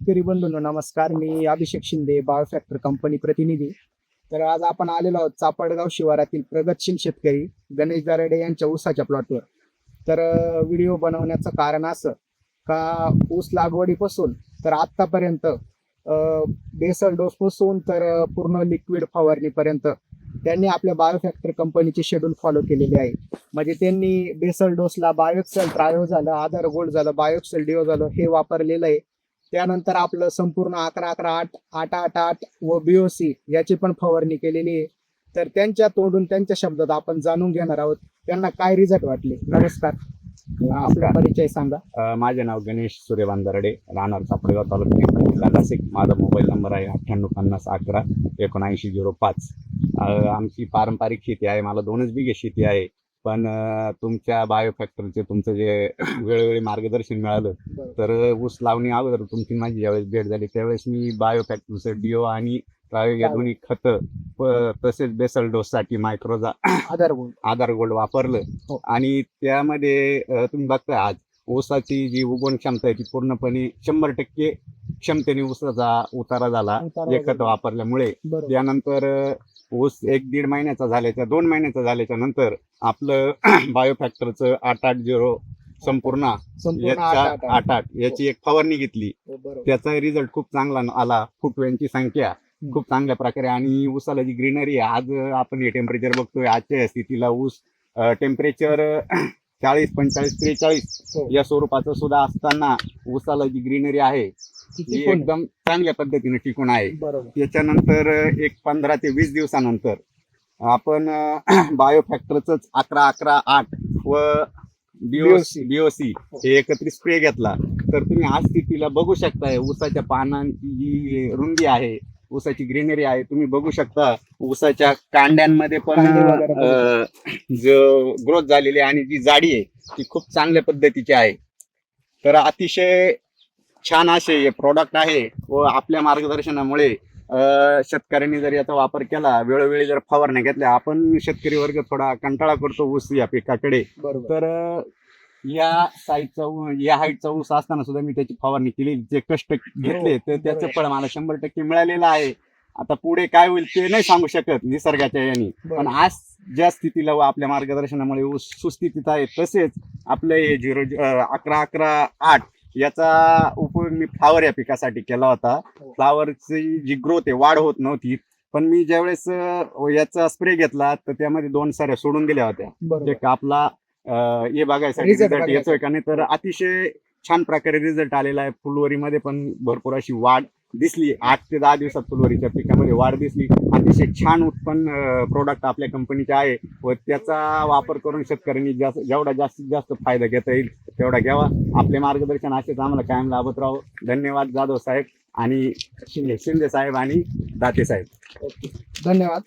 शेतकरी बंधूंनो नमस्कार. मी अभिषेक शिंदे, बायोफॅक्टर कंपनी प्रतिनिधी. तर आज आपण आलेलो आहोत चापडगाव शिवारातील प्रगतशील शेतकरी गणेश दराडे यांच्या ऊसाच्या प्लॉटवर. तर व्हिडिओ बनवण्याचं कारण असं का ऊस लागवडीपासून तर आतापर्यंत बेसल डोस पासून तर पूर्ण लिक्विड फवारणीपर्यंत त्यांनी आपल्या बायोफॅक्टर कंपनीचे शेड्यूल फॉलो केलेले आहे. म्हणजे त्यांनी बेसल डोसला बायोक्सेल ट्रायो झालं, आधार गोल्ड झालं, बायोक्सेल डिओ झालं हे वापरलेलं आहे. त्यानंतर आपलं संपूर्ण 11-11-8, 8-8-8 व बीओसी याची पण फवारणी केलेली आहे. तर त्यांच्या तोंडून त्यांच्या शब्दात आपण जाणून घेणार आहोत त्यांना काय रिझल्ट वाटले. नमस्कार, आपला परिचय सांगा. माझे नाव गणेश सूर्यवान दराडे, राहणार चापडगाव तालुका जिल्हा नाशिक. माझा मोबाईल नंबर आहे 9850117905. आमची पारंपरिक शेती आहे. मला 2च बिघे शेती आहे. पण तुमच्या बायोफॅक्टरचे तुमचं जे वेळोवेळी मार्गदर्शन मिळालं तर ऊस लावणी अगोदर तुमची माझी ज्यावेळेस भेट झाली त्यावेळेस मी बायोफॅक्टरचं डिओ आणि या दोन्ही खतं तसेच बेसल डोससाठी मायक्रोजा आधार गोल्ड वापरलं. आणि त्यामध्ये तुम्ही बघताय आज ऊसाची जी उगवण क्षमता आहे ती पूर्णपणे 100% क्षमतेने ऊसाचा उतारा झाला हे खत वापरल्यामुळे. त्यानंतर ऊस 1-1.5 महिन्याचा झाल्याच्या 2 महिन्याचा झाल्याच्या नंतर आपलं बायोफॅक्टरचं 880 संपूर्ण 8 याची एक फवारणी घेतली. त्याचा रिझल्ट खूप चांगला आला. फुटव्यांची संख्या खूप चांगल्या प्रकारे आणि ऊसाला जी ग्रीनरी आहे, आज आपण हे टेम्परेचर बघतोय आजच्या स्थितीला ऊस टेम्परेचर 40, 45, 43 या स्वरूपाचं सुद्धा असताना ऊसाला जी ग्रीनरी आहे ती एकदम चांगल्या पद्धतीने टिकून आहे. त्याच्यानंतर एक 15 ते 20 दिवसानंतर आपण बायोफॅक्टरच 11-11-8 व बीओसी हे एकत्रित स्प्रे घेतला. तर तुम्ही आज स्थितीला बघू शकताय ऊसाच्या पानांची जी रुंदी आहे, ऊसाची ग्रीनरी आहे तुम्ही बघू शकता. ऊसाच्या कांड्यांमध्ये पण जो ग्रोथ झालेली आहे आणि जी जाडी आहे ती खूप चांगल्या पद्धतीची आहे. तर अतिशय छान असे हे प्रोडक्ट आहे व आपल्या मार्गदर्शनामुळे शेतकऱ्यांनी जर याचा वापर केला, वेळोवेळी जर फवारण्या घेतल्या, आपण शेतकरी वर्ग थोडा कंटाळा करतो ऊस या पिकाकडे. तर या साईजचा या हाईटचा ऊस असताना सुद्धा मी त्याची फवारणी केली, जे कष्ट घेतले तर त्याचं फळ मला 100% मिळालेलं आहे. आता पुढे काय होईल ते नाही सांगू शकत निसर्गाच्या याने, पण आज ज्या स्थितीला व आपल्या मार्गदर्शनामुळे ऊस सुस्थितीत आहे. तसेच आपलं हे 11-11-8 याचा उपयोग मी फ्लावर या पिकासाठी केला होता. फ्लावरची जी ग्रोथ आहे वाढ होत नव्हती, पण मी ज्यावेळेस याचा स्प्रे घेतला तर त्यामध्ये 2 साऱ्या सोडून दिल्या होत्या. एक आपला हे बघायसाठी रिझल्ट येतोय का नाही. तर अतिशय छान प्रकारे रिझल्ट आलेला आहे. फुलवरीमध्ये पण भरपूर अशी वाढ दिसली. 8 ते 10 दिवसात फुलवरीच्या पिकामध्ये वाढ दिसली. अतिशय छान उत्पन्न प्रोडक्ट आपल्या कंपनीचे आहे व त्याचा वापर करून शेतकऱ्यांनी जेवढा जास्तीत जास्त फायदा घेता येईल तेवढा घ्यावा. आपले मार्गदर्शन असेच आम्हाला कायम लाभत राहो. धन्यवाद जाधव साहेब आणि शिंदे साहेब आणि दाते साहेब. धन्यवाद.